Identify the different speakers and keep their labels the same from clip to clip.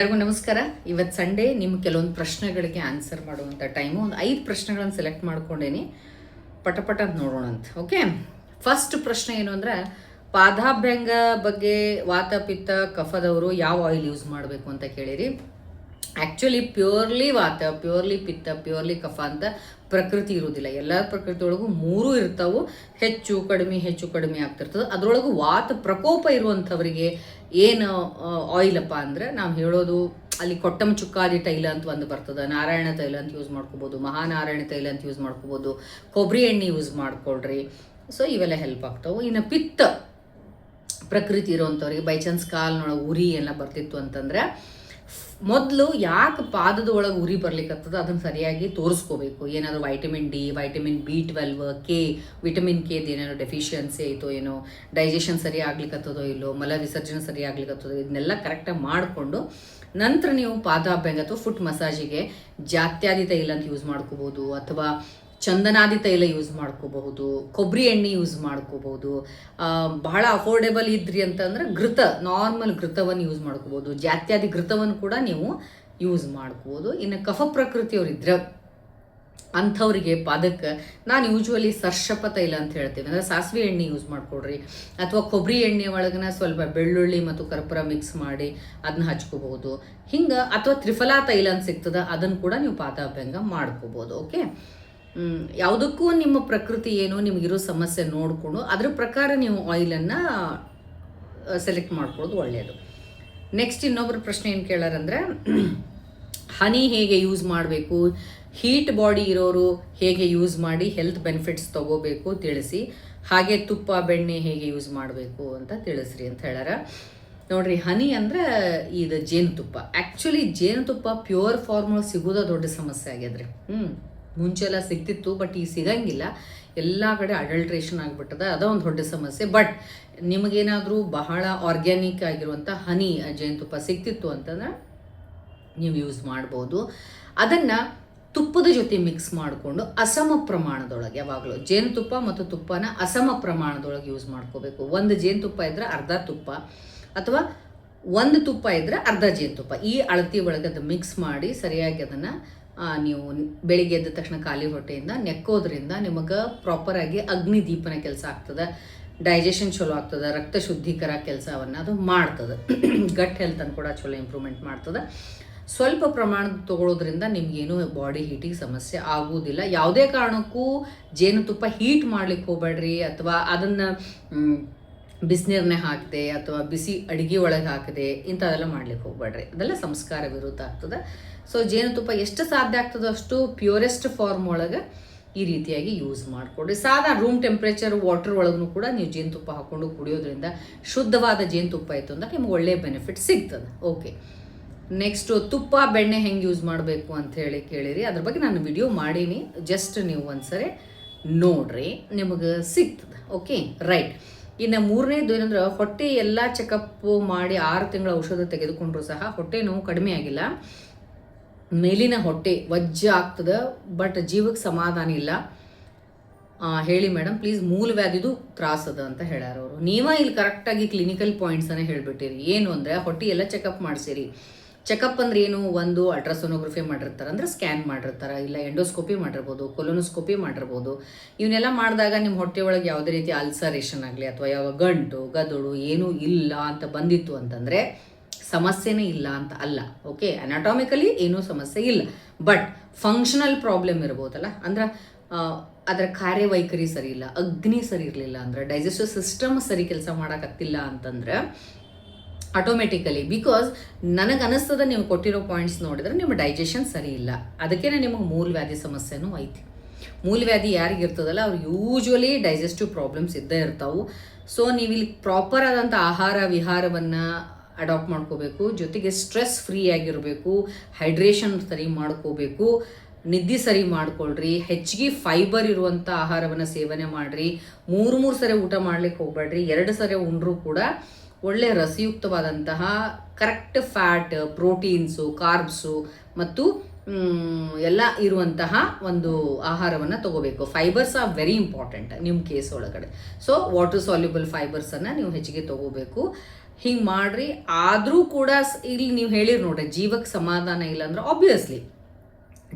Speaker 1: ಎಲ್ಲರಿಗೂ ನಮಸ್ಕಾರ. ಇವತ್ತು ಸಂಡೇ ನಿಮ್ಮ ಕೆಲವೊಂದು ಪ್ರಶ್ನೆಗಳಿಗೆ ಆನ್ಸರ್ ಮಾಡುವಂಥ ಟೈಮು. ಒಂದು 5 ಪ್ರಶ್ನೆಗಳನ್ನು ಸೆಲೆಕ್ಟ್ ಮಾಡ್ಕೊಂಡೇನಿ, ಪಟ ಅಂತ ನೋಡೋಣ ಅಂತ. ಓಕೆ, ಫಸ್ಟ್ ಪ್ರಶ್ನೆ ಏನು ಅಂದರೆ, ಪಾದಾಭ್ಯಂಗ ಬಗ್ಗೆ ವಾತ ಪಿತ್ತ ಕಫದವರು ಯಾವ ಆಯಿಲ್ ಯೂಸ್ ಮಾಡಬೇಕು ಅಂತ ಕೇಳಿರಿ. ಆ್ಯಕ್ಚುಲಿ ಪ್ಯೂರ್ಲಿ ವಾತ, ಪ್ಯೂರ್ಲಿ ಪಿತ್ತ, ಪ್ಯೂರ್ಲಿ ಕಫ ಅಂತ ಪ್ರಕೃತಿ ಇರುವುದಿಲ್ಲ. ಎಲ್ಲ ಪ್ರಕೃತಿ ಒಳಗೂ 3 ಇರ್ತಾವೆ. ಹೆಚ್ಚು ಕಡಿಮೆ ಆಗ್ತಿರ್ತದೆ. ಅದರೊಳಗೂ ವಾತ ಪ್ರಕೋಪ ಇರುವಂಥವರಿಗೆ ಏನು ಆಯಿಲಪ್ಪ ಅಂದರೆ, ನಾವು ಹೇಳೋದು ಅಲ್ಲಿ ಕೊಟ್ಟಮ ಚುಕ್ಕಾದಿ ತೈಲ ಅಂತ ಒಂದು ಬರ್ತದೆ, ನಾರಾಯಣ ತೈಲ ಅಂತ ಯೂಸ್ ಮಾಡ್ಕೋಬೋದು, ಮಹಾನಾರಾಯಣ ತೈಲ ಅಂತ ಯೂಸ್ ಮಾಡ್ಕೋಬೋದು, ಕೊಬ್ಬರಿ ಎಣ್ಣೆ ಯೂಸ್ ಮಾಡ್ಕೊಳ್ರಿ. ಸೊ ಇವೆಲ್ಲ ಹೆಲ್ಪ್ ಆಗ್ತಾವೆ. ಇನ್ನು ಪಿತ್ತ ಪ್ರಕೃತಿ ಇರೋವಂಥವ್ರಿಗೆ ಬೈ ಚಾನ್ಸ್ ಕಾಲ್ನೊಳಗೆ ಉರಿ ಎಲ್ಲ ಬರ್ತಿತ್ತು ಅಂತಂದರೆ, ಮೊದಲು ಯಾಕೆ ಪಾದದ ಒಳಗೆ ಉರಿ ಬರ್ಲಿಕ್ಕತ್ತದ ಅದನ್ನು ಸರಿಯಾಗಿ ತೋರಿಸ್ಕೋಬೇಕು. ಏನಾದರೂ vitamin D, vitamin B12, K, vitamin ಕೆದು ಏನಾದ್ರು ಡೆಫಿಷಿಯನ್ಸಿ ಆಯಿತೋ ಏನೋ, ಡೈಜೆಷನ್ ಸರಿ ಆಗ್ಲಿಕ್ಕತ್ತದೋ ಇಲ್ಲೋ, ಮಲ ವಿಸರ್ಜನೆ ಸರಿ ಆಗ್ಲಿಕ್ಕತ್ತದೋ, ಇದನ್ನೆಲ್ಲ ಕರೆಕ್ಟಾಗಿ ಮಾಡಿಕೊಂಡು ನಂತರ ನೀವು ಪಾದಾಭ್ಯಂಗ ಅಥವಾ ಫುಟ್ ಮಸಾಜಿಗೆ ಜಾತ್ಯಾದಿ ತೈಲ ಅಂತ ಯೂಸ್ ಮಾಡ್ಕೋಬೋದು, ಅಥವಾ ಚಂದನಾದಿ ತೈಲ ಯೂಸ್ ಮಾಡ್ಕೋಬಹುದು, ಕೊಬ್ಬರಿ ಎಣ್ಣೆ ಯೂಸ್ ಮಾಡ್ಕೋಬಹುದು. ಬಹಳ ಅಫೋರ್ಡೆಬಲ್ ಇದ್ರಿ ಅಂತಂದ್ರೆ ಘೃತ, ನಾರ್ಮಲ್ ಘೃತವನ್ನು ಯೂಸ್ ಮಾಡ್ಕೋಬಹುದು, ಜಾತ್ಯಾದಿ ಘೃತವನ್ನು ಕೂಡ ನೀವು ಯೂಸ್ ಮಾಡ್ಕೋಬೋದು. ಇನ್ನು ಕಫ ಪ್ರಕೃತಿಯವರಿದ್ರೆ ಅಂಥವ್ರಿಗೆ ಪಾದಕ್ಕೆ ನಾನು ಯೂಶ್ವಲಿ ಸರ್ಷಪ ತೈಲ ಅಂತ ಹೇಳ್ತೀವಿ, ಅಂದರೆ ಸಾಸಿವೆ ಎಣ್ಣೆ ಯೂಸ್ ಮಾಡ್ಕೊಡ್ರಿ, ಅಥವಾ ಕೊಬ್ಬರಿ ಎಣ್ಣೆ ಒಳಗನ ಸ್ವಲ್ಪ ಬೆಳ್ಳುಳ್ಳಿ ಮತ್ತು ಕರ್ಪೂರ ಮಿಕ್ಸ್ ಮಾಡಿ ಅದನ್ನ ಹಚ್ಕೋಬಹುದು. ಹಿಂಗೆ ಅಥವಾ ತ್ರಿಫಲಾ ತೈಲ ಅಂತ ಸಿಗ್ತದೆ, ಅದನ್ನು ಕೂಡ ನೀವು ಪಾದಾಭ್ಯಂಗ ಮಾಡ್ಕೋಬೋದು. ಓಕೆ, ಯಾವುದಕ್ಕೂ ನಿಮ್ಮ ಪ್ರಕೃತಿ ಏನೋ ನಿಮಗಿರೋ ಸಮಸ್ಯೆ ನೋಡಿಕೊಂಡು ಅದ್ರ ಪ್ರಕಾರ ನೀವು ಆಯಿಲನ್ನು ಸೆಲೆಕ್ಟ್ ಮಾಡ್ಕೊಳ್ಳೋದು ಒಳ್ಳೆಯದು. ನೆಕ್ಸ್ಟ್ ಇನ್ನೊಬ್ಬರು ಪ್ರಶ್ನೆ ಏನು ಕೇಳಾರಂದ್ರೆ, ಹನಿ ಹೇಗೆ ಯೂಸ್ ಮಾಡಬೇಕು, ಹೀಟ್ ಬಾಡಿ ಇರೋರು ಹೇಗೆ ಯೂಸ್ ಮಾಡಿ ಹೆಲ್ತ್ ಬೆನಿಫಿಟ್ಸ್ ತಗೋಬೇಕು ತಿಳಿಸಿ, ಹಾಗೆ ತುಪ್ಪ ಬೆಣ್ಣೆ ಹೇಗೆ ಯೂಸ್ ಮಾಡಬೇಕು ಅಂತ ತಿಳಿಸ್ರಿ ಅಂತ ಹೇಳ್ಯಾರ. ನೋಡ್ರಿ, ಹನಿ ಅಂದರೆ ಇದು ಜೇನುತುಪ್ಪ. ಆ್ಯಕ್ಚುಲಿ ಜೇನುತುಪ್ಪ ಪ್ಯೂರ್ ಫಾರ್ಮುಲಾ ಸಿಗೋದ ದೊಡ್ಡ ಸಮಸ್ಯೆ ಆಗ್ಯದ್ರಿ. ಮುಂಚೆಲ್ಲ ಸಿಗ್ತಿತ್ತು, ಬಟ್ ಈಗ ಸಿಗಂಗಿಲ್ಲ. ಎಲ್ಲ ಕಡೆ ಅಡಲ್ಟ್ರೇಷನ್ ಆಗಿಬಿಟ್ಟದ, ಅದೊಂದು ದೊಡ್ಡ ಸಮಸ್ಯೆ. ಬಟ್ ನಿಮಗೇನಾದರೂ ಬಹಳ ಆರ್ಗ್ಯಾನಿಕ್ ಆಗಿರುವಂಥ ಹನಿ ಜೇನುತುಪ್ಪ ಸಿಗ್ತಿತ್ತು ಅಂತಂದ್ರೆ ನೀವು ಯೂಸ್ ಮಾಡ್ಬೋದು. ಅದನ್ನು ತುಪ್ಪದ ಜೊತೆ ಮಿಕ್ಸ್ ಮಾಡಿಕೊಂಡು ಅಸಮ ಪ್ರಮಾಣದೊಳಗೆ, ಯಾವಾಗಲೂ ಜೇನುತುಪ್ಪ ಮತ್ತು ತುಪ್ಪನ ಅಸಮ ಪ್ರಮಾಣದೊಳಗೆ ಯೂಸ್ ಮಾಡ್ಕೋಬೇಕು. ಒಂದು ಜೇನುತುಪ್ಪ ಇದ್ರೆ ಅರ್ಧ ತುಪ್ಪ, ಅಥವಾ ಒಂದು ತುಪ್ಪ ಇದ್ರೆ ಅರ್ಧ ಜೇನುತುಪ್ಪ, ಈ ಅಳತಿ ಒಳಗೆ ಅದು ಮಿಕ್ಸ್ ಮಾಡಿ ಸರಿಯಾಗಿ ಅದನ್ನು ನೀವು ಬೆಳಿಗ್ಗೆ ಎದ್ದ ತಕ್ಷಣ ಖಾಲಿ ಹೊಟ್ಟೆಯಿಂದ ನೆಕ್ಕೋದ್ರಿಂದ ನಿಮಗೆ ಪ್ರಾಪರಾಗಿ ಅಗ್ನಿ ದೀಪನ ಕೆಲಸ ಆಗ್ತದೆ, ಡೈಜೆಷನ್ ಚಲೋ ಆಗ್ತದೆ, ರಕ್ತ ಶುದ್ಧೀಕರ ಕೆಲಸವನ್ನು ಅದು ಮಾಡ್ತದೆ, ಗಟ್ ಹೆಲ್ತನ್ನು ಕೂಡ ಚಲೋ ಇಂಪ್ರೂವ್ಮೆಂಟ್ ಮಾಡ್ತದೆ. ಸ್ವಲ್ಪ ಪ್ರಮಾಣದ ತೊಗೊಳೋದ್ರಿಂದ ನಿಮ್ಗೇನು ಬಾಡಿ ಹೀಟಿಗೆ ಸಮಸ್ಯೆ ಆಗುವುದಿಲ್ಲ. ಯಾವುದೇ ಕಾರಣಕ್ಕೂ ಜೇನುತುಪ್ಪ ಹೀಟ್ ಮಾಡ್ಲಿಕ್ಕೆ ಹೋಗ್ಬೇಡ್ರಿ, ಅಥವಾ ಅದನ್ನು ಬಿಸಿನೀರನ್ನೇ ಹಾಕಿದೆ ಅಥವಾ ಬಿಸಿ ಅಡುಗೆ ಒಳಗೆ ಹಾಕಿದೆ ಇಂಥದೆಲ್ಲ ಮಾಡ್ಲಿಕ್ಕೆ ಹೋಗ್ಬೇಡ್ರಿ, ಅದೆಲ್ಲ ಸಂಸ್ಕಾರ ವಿರುದ್ಧ ಆಗ್ತದೆ. ಸೊ ಜೇನುತುಪ್ಪ ಎಷ್ಟು ಸಾಧ್ಯ ಆಗ್ತದೋ ಅಷ್ಟು ಪ್ಯೂರೆಸ್ಟ್ ಫಾರ್ಮ್ ಒಳಗೆ ಈ ರೀತಿಯಾಗಿ ಯೂಸ್ ಮಾಡಿಕೊಡ್ರಿ. ಸಾದಾ ರೂಮ್ ಟೆಂಪ್ರೇಚರ್ ವಾಟರ್ ಒಳಗೂ ಕೂಡ ನೀವು ಜೇನುತುಪ್ಪ ಹಾಕ್ಕೊಂಡು ಕುಡಿಯೋದ್ರಿಂದ ಶುದ್ಧವಾದ ಜೇನುತುಪ್ಪ ಆಯಿತು ಅಂದ್ರೆ ನಿಮ್ಗೆ ಒಳ್ಳೆಯ ಬೆನಿಫಿಟ್ ಸಿಗ್ತದೆ. ಓಕೆ, ನೆಕ್ಸ್ಟು ತುಪ್ಪ ಬೆಣ್ಣೆ ಹೆಂಗೆ ಯೂಸ್ ಮಾಡಬೇಕು ಅಂತ ಹೇಳಿ ಕೇಳಿರಿ. ಅದ್ರ ಬಗ್ಗೆ ನಾನು ವಿಡಿಯೋ ಮಾಡೀನಿ, ಜಸ್ಟ್ ನೀವು ಒಂದ್ಸರಿ ನೋಡ್ರಿ, ನಿಮಗೆ ಸಿಗ್ತದೆ. Okay, right. ಇನ್ನು ಮೂರನೇದು ಏನಂದ್ರೆ, ಹೊಟ್ಟೆ ಎಲ್ಲ ಚೆಕಪ್ಪು ಮಾಡಿ 6 ತಿಂಗಳ ಔಷಧ ತೆಗೆದುಕೊಂಡ್ರೂ ಸಹ ಹೊಟ್ಟೆ ನೋವು ಕಡಿಮೆ ಆಗಿಲ್ಲ, ಮೇಲಿನ ಹೊಟ್ಟೆ ವಜ್ಜ ಆಗ್ತದೆ, ಬಟ್ ಜೀವಕ್ಕೆ ಸಮಾಧಾನ ಇಲ್ಲ. ಹೇಳಿ ಮೇಡಮ್ ಪ್ಲೀಸ್, ಮೂಲವ್ಯಾಧಿದು ತ್ರಾಸದ ಅಂತ ಹೇಳ್ಯಾರ ಅವರು. ನೀವೇ ಇಲ್ಲಿ ಕರೆಕ್ಟಾಗಿ ಕ್ಲಿನಿಕಲ್ ಪಾಯಿಂಟ್ಸನ್ನೇ ಹೇಳಿಬಿಟ್ಟಿರಿ. ಏನು ಅಂದರೆ, ಹೊಟ್ಟೆ ಎಲ್ಲ ಚೆಕಪ್ ಮಾಡಿಸಿರಿ. ಚೆಕಪ್ ಅಂದ್ರೆ ಏನು, ಒಂದು ಅಲ್ಟ್ರಾಸೋನೋಗ್ರಫಿ ಮಾಡಿರ್ತಾರೆ, ಅಂದರೆ ಸ್ಕ್ಯಾನ್ ಮಾಡಿರ್ತಾರೆ, ಇಲ್ಲ ಎಂಡೋಸ್ಕೋಪಿ ಮಾಡಿರ್ಬೋದು, ಕೊಲೊನೋಸ್ಕೋಪಿ ಮಾಡಿರ್ಬೋದು. ಇವನ್ನೆಲ್ಲ ಮಾಡಿದಾಗ ನಿಮ್ಮ ಹೊಟ್ಟೆ ಒಳಗೆ ಯಾವುದೇ ರೀತಿ ಅಲ್ಸರೇಷನ್ ಆಗಲಿ ಅಥವಾ ಯಾವ ಗಂಟು ಗದಳು ಏನೂ ಇಲ್ಲ ಅಂತ ಬಂದಿತ್ತು ಅಂತಂದರೆ ಸಮಸ್ಯೆನೇ ಇಲ್ಲ ಅಂತ ಅಲ್ಲ. ಓಕೆ, ಅನಾಟಾಮಿಕಲಿ ಏನೂ ಸಮಸ್ಯೆ ಇಲ್ಲ, ಬಟ್ ಫಂಕ್ಷನಲ್ ಪ್ರಾಬ್ಲಮ್ ಇರ್ಬೋದಲ್ಲ, ಅಂದ್ರೆ ಅದರ ಕಾರ್ಯವೈಖರಿ ಸರಿ ಇಲ್ಲ, ಅಗ್ನಿ ಸರಿ ಇರಲಿಲ್ಲ ಅಂದ್ರೆ, ಡೈಜೆಸ್ಟಿವ್ ಸಿಸ್ಟಮ್ ಸರಿ ಕೆಲಸ ಮಾಡೋಕ್ಕಾಗ್ತಿಲ್ಲ ಅಂತಂದ್ರೆ ಆಟೋಮೆಟಿಕಲಿ, ಬಿಕಾಸ್ ನನಗೆ ಅನಿಸ್ತದ ನೀವು ಕೊಟ್ಟಿರೋ ಪಾಯಿಂಟ್ಸ್ ನೋಡಿದ್ರೆ ನಿಮ್ಮ ಡೈಜೆಷನ್ ಸರಿ ಇಲ್ಲ, ಅದಕ್ಕೇ ನಿಮಗೆ ಮೂಲವ್ಯಾಧಿ ಸಮಸ್ಯೆನೂ ಐತಿ. ಮೂಲವ್ಯಾಧಿ ಯಾರಿಗಿರ್ತದಲ್ಲ ಅವ್ರು ಯೂಶ್ವಲಿ ಡೈಜೆಸ್ಟಿವ್ ಪ್ರಾಬ್ಲಮ್ಸ್ ಇದ್ದೇ ಇರ್ತಾವೆ. ಸೊ ನೀವು ಇಲ್ಲಿ ಪ್ರಾಪರ್ ಆದಂಥ ಆಹಾರ ವಿಹಾರವನ್ನು ಅಡಾಪ್ಟ್ ಮಾಡ್ಕೋಬೇಕು, ಜೊತೆಗೆ ಸ್ಟ್ರೆಸ್ ಫ್ರೀ ಆಗಿರಬೇಕು, ಹೈಡ್ರೇಷನ್ ಸರಿ ಮಾಡ್ಕೋಬೇಕು, ನಿದ್ದೆ ಸರಿ ಮಾಡ್ಕೊಳ್ರಿ, ಹೆಚ್ಚಿಗೆ ಫೈಬರ್ ಇರುವಂಥ ಆಹಾರವನ್ನು ಸೇವನೆ ಮಾಡಿರಿ, 3 ಸರಿ ಊಟ ಮಾಡ್ಲಿಕ್ಕೆ ಹೋಗ್ಬೇಡ್ರಿ, 2 ಸರಿ ಉಂಡ್ರೂ ಕೂಡ ಒಳ್ಳೆ ರಸಯುಕ್ತವಾದಂತಹ ಕರೆಕ್ಟ್ ಫ್ಯಾಟ್, ಪ್ರೋಟೀನ್ಸು, ಕಾರ್ಬ್ಸು ಮತ್ತು ಎಲ್ಲ ಇರುವಂತಹ ಒಂದು ಆಹಾರವನ್ನು ತಗೋಬೇಕು. ಫೈಬರ್ಸ್ ಆರ್ ವೆರಿ ಇಂಪಾರ್ಟೆಂಟ್ ನಿಮ್ಮ ಕೇಸ್ ಒಳಗಡೆ. ಸೊ ವಾಟರ್ ಸಾಲ್ಯುಬಲ್ ಫೈಬರ್ಸನ್ನು ನೀವು ಹೆಚ್ಚಿಗೆ ತಗೋಬೇಕು. ಹಿಂಗೆ ಮಾಡ್ರಿ. ಆದರೂ ಕೂಡ ಇಲ್ಲಿ ನೀವು ಹೇಳಿರಿ ನೋಡ್ರಿ, ಜೀವಕ್ಕೆ ಸಮಾಧಾನ ಇಲ್ಲ ಅಂದ್ರೆ ಆಬ್ವಿಯಸ್ಲಿ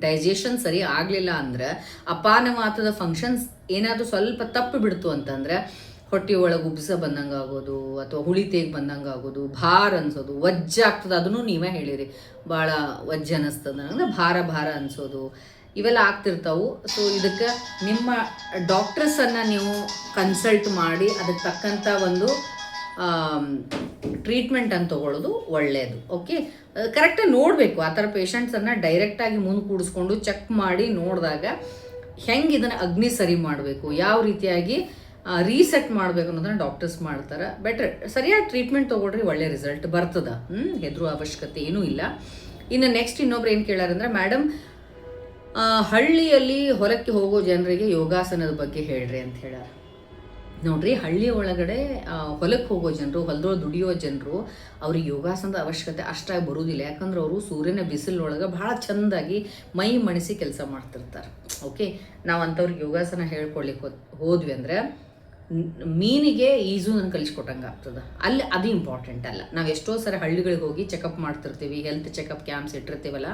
Speaker 1: ಡೈಜೆಷನ್ ಸರಿ ಆಗಲಿಲ್ಲ ಅಂದ್ರೆ ಅಪಾನವಾತದ ಫಂಕ್ಷನ್ಸ್ ಏನಾದರೂ ಸ್ವಲ್ಪ ತಪ್ಪು ಬಿಡ್ತು ಅಂತಂದ್ರೆ ಹೊಟ್ಟೆ ಒಳಗೆ ಉಬ್ಸ ಬಂದಂಗೆ ಆಗೋದು, ಅಥವಾ ಹುಳಿತೇಗೆ ಬಂದಂಗೆ ಆಗೋದು, ಭಾರ ಅನ್ಸೋದು, ಆಗ್ತದೆ. ಅದನ್ನು ನೀವೇ ಹೇಳಿರಿ, ಭಾಳ ಅನ್ನಿಸ್ತದ ಅಂದ್ರೆ ಭಾರ ಅನ್ಸೋದು, ಇವೆಲ್ಲ ಆಗ್ತಿರ್ತಾವೆ. ಸೊ ಇದಕ್ಕೆ ನಿಮ್ಮ ಡಾಕ್ಟರ್ಸನ್ನು ನೀವು ಕನ್ಸಲ್ಟ್ ಮಾಡಿ ಅದಕ್ಕೆ ತಕ್ಕಂಥ ಒಂದು ಟ್ರೀಟ್ಮೆಂಟನ್ನು ತೊಗೊಳ್ಳೋದು ಒಳ್ಳೆಯದು. ಓಕೆ, ಕರೆಕ್ಟಾಗಿ ನೋಡಬೇಕು. ಆ ಥರ ಪೇಷಂಟ್ಸನ್ನು ಡೈರೆಕ್ಟಾಗಿ ಮುಂದೆ ಕೂಡಿಸ್ಕೊಂಡು ಚೆಕ್ ಮಾಡಿ ನೋಡಿದಾಗ ಹೆಂಗೆ ಇದನ್ನು ಅಗ್ನಿ ಸರಿ ಮಾಡಬೇಕು, ಯಾವ ರೀತಿಯಾಗಿ ರೀಸೆಟ್ ಮಾಡಬೇಕು ಅನ್ನೋದನ್ನ ಡಾಕ್ಟರ್ಸ್ ಮಾಡ್ತಾರೆ. ಬೆಟರ್ ಸರಿಯಾಗಿ ಟ್ರೀಟ್ಮೆಂಟ್ ತೊಗೊಳ್ರಿ, ಒಳ್ಳೆ ರಿಸಲ್ಟ್ ಬರ್ತದೆ. ಹೆದರುವ ಅವಶ್ಯಕತೆ ಏನೂ ಇಲ್ಲ. ಇನ್ನು ನೆಕ್ಸ್ಟ್ ಇನ್ನೊಬ್ರು ಏನು ಕೇಳಾರಂದ್ರೆ, ಮೇಡಮ್ ಹಳ್ಳಿಯಲ್ಲಿ ಹೊಲಕ್ಕೆ ಹೋಗೋ ಜನರಿಗೆ ಯೋಗಾಸನದ ಬಗ್ಗೆ ಹೇಳ್ರಿ ಅಂತ ಹೇಳಾರ. ನೋಡ್ರಿ, ಹಳ್ಳಿ ಒಳಗಡೆ ಹೊಲಕ್ಕೆ ಹೋಗೋ ಜನರು, ಹೊಲದೊಳಗೆ ದುಡಿಯೋ ಜನರು, ಅವ್ರಿಗೆ ಯೋಗಾಸನದ ಅವಶ್ಯಕತೆ ಅಷ್ಟಾಗಿ ಬರೋದಿಲ್ಲ. ಯಾಕಂದ್ರೆ ಅವರು ಸೂರ್ಯನ ಬಿಸಿಲೊಳಗೆ ಭಾಳ ಚೆಂದಾಗಿ ಮೈ ಮಣಿಸಿ ಕೆಲಸ ಮಾಡ್ತಿರ್ತಾರೆ. ಓಕೆ, ನಾವು ಅಂಥವ್ರಿಗೆ ಯೋಗಾಸನ ಹೇಳ್ಕೊಳ್ಲಿಕ್ಕೆ ಹೋದ್ವಿ ಅಂದರೆ ಮೀನಿಗೆ ಈಜು ನಾನು ಕಲಿಸ್ಕೊಟ್ಟಂಗೆ ಆಗ್ತದೆ. ಅಲ್ಲಿ ಅದು ಇಂಪಾರ್ಟೆಂಟ್ ಅಲ್ಲ. ನಾವು ಎಷ್ಟೋ ಸರಿ ಹಳ್ಳಿಗಳಿಗೆ ಹೋಗಿ ಚೆಕಪ್ ಮಾಡ್ತಿರ್ತೀವಿ, ಹೆಲ್ತ್ ಚೆಕಪ್ ಕ್ಯಾಂಪ್ಸ್ ಇಟ್ಟಿರ್ತೀವಲ್ಲ.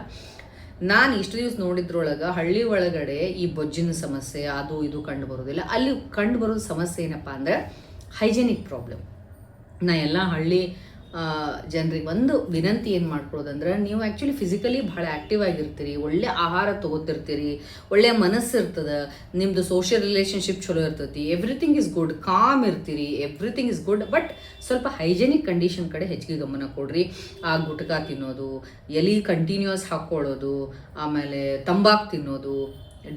Speaker 1: ನಾನು ಇಷ್ಟು ದಿವಸ ನೋಡಿದ್ರೊಳಗೆ ಹಳ್ಳಿ ಒಳಗಡೆ ಈ ಬೊಜ್ಜಿನ ಸಮಸ್ಯೆ ಅದು ಇದು ಕಂಡು ಬರೋದಿಲ್ಲ. ಅಲ್ಲಿ ಕಂಡು ಬರೋದು ಸಮಸ್ಯೆ ಏನಪ್ಪ ಅಂದರೆ ಹೈಜೆನಿಕ್ ಪ್ರಾಬ್ಲಮ್. ನಾ ಎಲ್ಲ ಹಳ್ಳಿ ಜನರಿಗೆ ಒಂದು ವಿನಂತಿ ಏನು ಮಾಡ್ಕೊಳ್ಳೋದಂದ್ರೆ, ನೀವು ಆ್ಯಕ್ಚುಲಿ ಫಿಸಿಕಲಿ ಭಾಳ ಆ್ಯಕ್ಟಿವ್ ಆಗಿರ್ತೀರಿ, ಒಳ್ಳೆ ಆಹಾರ ತೊಗೋತಿರ್ತೀರಿ, ಒಳ್ಳೆಯ ಮನಸ್ಸು ಇರ್ತದೆ, ನಿಮ್ಮದು ಸೋಷಿಯಲ್ ರಿಲೇಷನ್ಶಿಪ್ ಚಲೋ ಇರ್ತೈತಿ, ಎವ್ರಿಥಿಂಗ್ ಇಸ್ ಗುಡ್, ಕಾಮ್ ಇರ್ತೀರಿ, ಎವ್ರಿಥಿಂಗ್ ಇಸ್ ಗುಡ್. ಬಟ್ ಸ್ವಲ್ಪ ಹೈಜೆನಿಕ್ ಕಂಡೀಷನ್ ಕಡೆ ಹೆಚ್ಚಿಗೆ ಗಮನ ಕೊಡ್ರಿ. ಆ ಗುಟ್ಕಾ ತಿನ್ನೋದು, ಎಲೆ ಕಂಟಿನ್ಯೂಸ್ ಹಾಕ್ಕೊಳ್ಳೋದು, ಆಮೇಲೆ ತಂಬಾಕು ತಿನ್ನೋದು,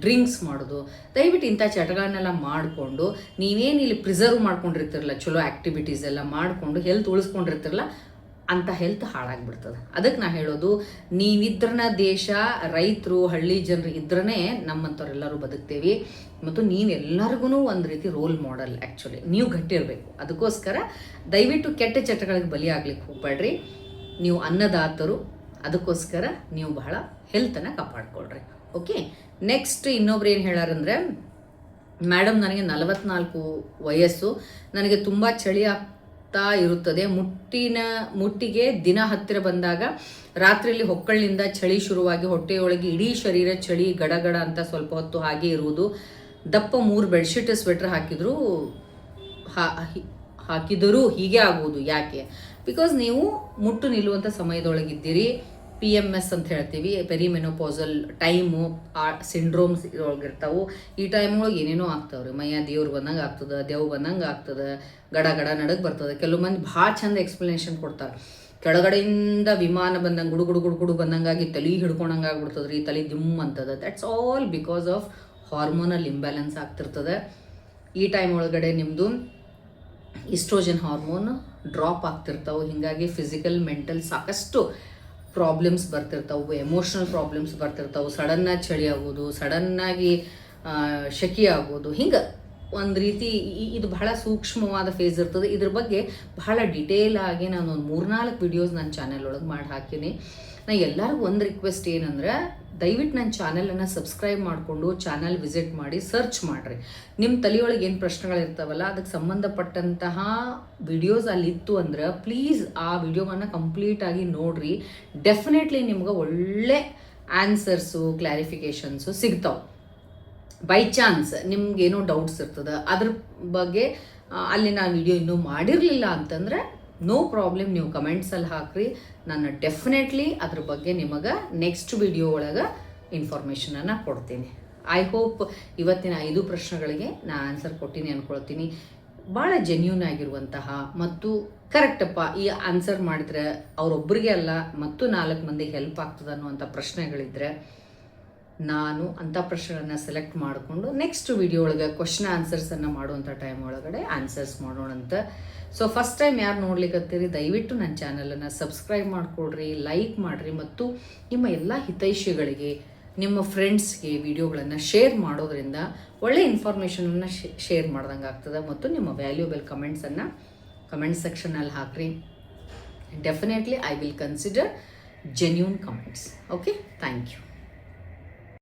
Speaker 1: ಡ್ರಿಂಕ್ಸ್ ಮಾಡೋದು, ದಯವಿಟ್ಟು ಇಂಥ ಚಟಗಳನ್ನೆಲ್ಲ ಮಾಡಿಕೊಂಡು ನೀವೇನು ಇಲ್ಲಿ ಪ್ರಿಸರ್ವ್ ಮಾಡ್ಕೊಂಡಿರ್ತಿರಲ್ಲ, ಚಲೋ ಆ್ಯಕ್ಟಿವಿಟೀಸ್ ಎಲ್ಲ ಮಾಡಿಕೊಂಡು ಹೆಲ್ತ್ ಉಳಿಸ್ಕೊಂಡಿರ್ತಿರಲ್ಲ, ಅಂಥ ಹೆಲ್ತ್ ಹಾಳಾಗ್ಬಿಡ್ತದೆ. ಅದಕ್ಕೆ ನಾ ಹೇಳೋದು, ನೀವಿದ್ರನ ದೇಶ, ರೈತರು, ಹಳ್ಳಿ ಜನರು ಇದ್ರೇ ನಮ್ಮಂಥವ್ರೆಲ್ಲರೂ ಬದುಕ್ತೇವೆ. ಮತ್ತು ನೀವೆಲ್ಲರಿಗೂ ಒಂದು ರೀತಿ ರೋಲ್ ಮಾಡೆಲ್. ಆ್ಯಕ್ಚುಲಿ ನೀವು ಗಟ್ಟಿರಬೇಕು. ಅದಕ್ಕೋಸ್ಕರ ದಯವಿಟ್ಟು ಕೆಟ್ಟ ಚಟಗಳಿಗೆ ಬಲಿ ಆಗ್ಲಿಕ್ಕೆ ಹೋಗ್ಬೇಡ್ರಿ. ನೀವು ಅನ್ನದಾತರು, ಅದಕ್ಕೋಸ್ಕರ ನೀವು ಬಹಳ ಹೆಲ್ತನ್ನು ಕಾಪಾಡ್ಕೊಳ್ರಿ. ಓಕೆ, ನೆಕ್ಸ್ಟ್ ಇನ್ನೊಬ್ರು ಏನು ಹೇಳಾರಂದ್ರೆ, ಮೇಡಮ್ ನನಗೆ 44 ವಯಸ್ಸು, ನನಗೆ ತುಂಬ ಚಳಿ ಆಗ್ತಾ ಇರುತ್ತದೆ. ಮುಟ್ಟಿಗೆ ದಿನ ಹತ್ತಿರ ಬಂದಾಗ ರಾತ್ರಿಯಲ್ಲಿ ಹೊಕ್ಕಳಿನಿಂದ ಚಳಿ ಶುರುವಾಗಿ ಹೊಟ್ಟೆಯೊಳಗೆ ಇಡೀ ಶರೀರ ಚಳಿ ಗಡಗಡ ಅಂತ ಸ್ವಲ್ಪ ಹೊತ್ತು ಹಾಗೆ ಇರುವುದು. ದಪ್ಪ 3 ಬೆಡ್ಶೀಟ್ ಸ್ವೆಟ್ರ್ ಹಾಕಿದರೂ ಹೀಗೆ ಆಗುವುದು ಯಾಕೆ? ಬಿಕಾಸ್ ನೀವು ಮುಟ್ಟು ನಿಲ್ಲುವಂಥ ಸಮಯದೊಳಗಿದ್ದೀರಿ. PMS ಅಂತ ಹೇಳ್ತೀವಿ, ಪೆರಿಮೆನೋಪಾಸಲ್ ಟೈಮು, ಆ ಸಿಂಡ್ರೋಮ್ಸ್ ಒಳಗಿರ್ತಾವೆ. ಈ ಟೈಮ್ ಒಳಗೆ ಏನೇನೋ ಆಗ್ತಾವ್ರಿ. ಮೈಯ ದೇವ್ರು ಬಂದಂಗೆ ಆಗ್ತದೆ, ದೇವ್ ಬಂದಂಗೆ ಆಗ್ತದೆ, ಗಡ ನಡಗೆ ಬರ್ತದೆ. ಕೆಲವು ಮಂದಿ ಭಾಳ ಚಂದ ಎಕ್ಸ್ಪ್ಲನೇಷನ್ ಕೊಡ್ತಾರೆ. ಕೆಳಗಡೆಯಿಂದ ವಿಮಾನ ಬಂದಂಗೆ ಗುಡು ಬಂದಂಗಾಗಿ ತಲೆ ಹಿಡ್ಕೊಂಡಂಗೆ ಆಗ್ಬಿಡ್ತದ್ರಿ, ತಲೆ ದಿಮ್ ಅಂತದ. That's all because of hormonal imbalance ಆಗ್ತಿರ್ತದೆ. ಈ ಟೈಮ್ ಒಳಗಡೆ ನಿಮ್ಮದು ಈಸ್ಟ್ರೋಜನ್ ಹಾರ್ಮೋನ್ ಡ್ರಾಪ್ ಆಗ್ತಿರ್ತಾವೆ. ಹೀಗಾಗಿ ಫಿಸಿಕಲ್ ಮೆಂಟಲ್ ಸಾಕಷ್ಟು ಪ್ರಾಬ್ಲಮ್ಸ್ ಬರ್ತಿರ್ತಾವೆ, ಎಮೋಷ್ನಲ್ ಪ್ರಾಬ್ಲಮ್ಸ್ ಬರ್ತಿರ್ತಾವೆ. ಸಡನ್ನಾಗಿ ಚಳಿ ಆಗೋದು, ಸಡನ್ನಾಗಿ ಶೆಕೆ ಆಗೋದು, ಹಿಂಗೆ ಒಂದು ರೀತಿ ಇದು ಬಹಳ ಸೂಕ್ಷ್ಮವಾದ ಫೇಸ್ ಇರ್ತದೆ. ಇದ್ರ ಬಗ್ಗೆ ಬಹಳ ಡಿಟೇಲ್ ಆಗಿ ನಾನು ಒಂದು 3-4 ವಿಡಿಯೋಸ್ ನನ್ನ ಚಾನೆಲ್ ಒಳಗೆ ಮಾಡಿ ಹಾಕೀನಿ. ನಾ ಎಲ್ಲರಿಗೂ ಒಂದು ರಿಕ್ವೆಸ್ಟ್ ಏನಂದ್ರೆ, ದಯವಿಟ್ಟು ನನ್ನ ಚಾನಲನ್ನು ಸಬ್ಸ್ಕ್ರೈಬ್ ಮಾಡಿಕೊಂಡು ಚಾನಲ್ ವಿಸಿಟ್ ಮಾಡಿ ಸರ್ಚ್ ಮಾಡಿರಿ. ನಿಮ್ಮ ತಲೆಯೊಳಗೆ ಏನು ಪ್ರಶ್ನೆಗಳಿರ್ತಾವಲ್ಲ, ಅದಕ್ಕೆ ಸಂಬಂಧಪಟ್ಟಂತಹ ವಿಡಿಯೋಸ್ ಅಲ್ಲಿತ್ತು ಅಂದ್ರೆ ಪ್ಲೀಸ್ ಆ ವಿಡಿಯೋವನ್ನು ಕಂಪ್ಲೀಟಾಗಿ ನೋಡಿರಿ. ಡೆಫಿನೆಟ್ಲಿ ನಿಮ್ಗೆ ಒಳ್ಳೆ ಆನ್ಸರ್ಸು, ಕ್ಲಾರಿಫಿಕೇಷನ್ಸು ಸಿಗ್ತಾವೆ. ಬೈ ಚಾನ್ಸ್ ನಿಮ್ಗೇನೋ ಡೌಟ್ಸ್ ಇರ್ತದೆ, ಅದ್ರ ಬಗ್ಗೆ ಅಲ್ಲಿ ನಾನು ವಿಡಿಯೋ ಇನ್ನೂ ಮಾಡಿರಲಿಲ್ಲ ಅಂತಂದರೆ ನೋ ಪ್ರಾಬ್ಲಮ್, ನೀವು ಕಮೆಂಟ್ಸಲ್ಲಿ ಹಾಕ್ರಿ. ನಾನು ಡೆಫಿನೆಟ್ಲಿ ಅದ್ರ ಬಗ್ಗೆ ನಿಮಗೆ ನೆಕ್ಸ್ಟ್ ವಿಡಿಯೋ ಒಳಗೆ ಇನ್ಫಾರ್ಮೇಷನನ್ನು ಕೊಡ್ತೀನಿ. ಐ ಹೋಪ್ ಇವತ್ತಿನ 5 ಪ್ರಶ್ನೆಗಳಿಗೆ ನಾನು ಆನ್ಸರ್ ಕೊಟ್ಟಿನಿ ಅಂದ್ಕೊಳ್ತೀನಿ. ಭಾಳ ಜೆನ್ಯೂನ್ ಆಗಿರುವಂತಹ ಮತ್ತು ಕರೆಕ್ಟಪ್ಪ ಈ ಆನ್ಸರ್ ಮಾಡಿದರೆ ಅವರೊಬ್ಬರಿಗೆ ಅಲ್ಲ ಮತ್ತು 4 ಮಂದಿಗೆ ಹೆಲ್ಪ್ ಆಗ್ತದೆ ಅನ್ನುವಂಥ ಪ್ರಶ್ನೆಗಳಿದ್ದರೆ ನಾನು ಅಂಥ ಪ್ರಶ್ನೆಗಳನ್ನು ಸೆಲೆಕ್ಟ್ ಮಾಡಿಕೊಂಡು ನೆಕ್ಸ್ಟ್ ವಿಡಿಯೋ ಒಳಗೆ ಕ್ವಶನ್ ಆನ್ಸರ್ಸನ್ನು ಮಾಡುವಂಥ ಟೈಮ್ ಒಳಗಡೆ ಆನ್ಸರ್ಸ್ ಮಾಡೋಣಂತ. ಸೊ ಫಸ್ಟ್ ಟೈಮ್ ಯಾರು ನೋಡ್ಲಿಕ್ಕತ್ತೀರಿ, ದಯವಿಟ್ಟು ನನ್ನ ಚಾನಲನ್ನು ಸಬ್ಸ್ಕ್ರೈಬ್ ಮಾಡಿಕೊಡ್ರಿ, ಲೈಕ್ ಮಾಡಿರಿ ಮತ್ತು ನಿಮ್ಮ ಎಲ್ಲ ಹಿತೈಷಿಗಳಿಗೆ, ನಿಮ್ಮ ಫ್ರೆಂಡ್ಸ್ಗೆ ವಿಡಿಯೋಗಳನ್ನು ಶೇರ್ ಮಾಡೋದ್ರಿಂದ ಒಳ್ಳೆ ಇನ್ಫಾರ್ಮೇಷನನ್ನು ಶೇರ್ ಮಾಡ್ದಂಗೆ ಆಗ್ತದೆ. ಮತ್ತು ನಿಮ್ಮ ವ್ಯಾಲ್ಯೂಬಲ್ ಕಮೆಂಟ್ಸನ್ನು ಕಮೆಂಟ್ ಸೆಕ್ಷನಲ್ಲಿ ಹಾಕ್ರಿ. Definitely I will consider genuine comments. Okay, thank you.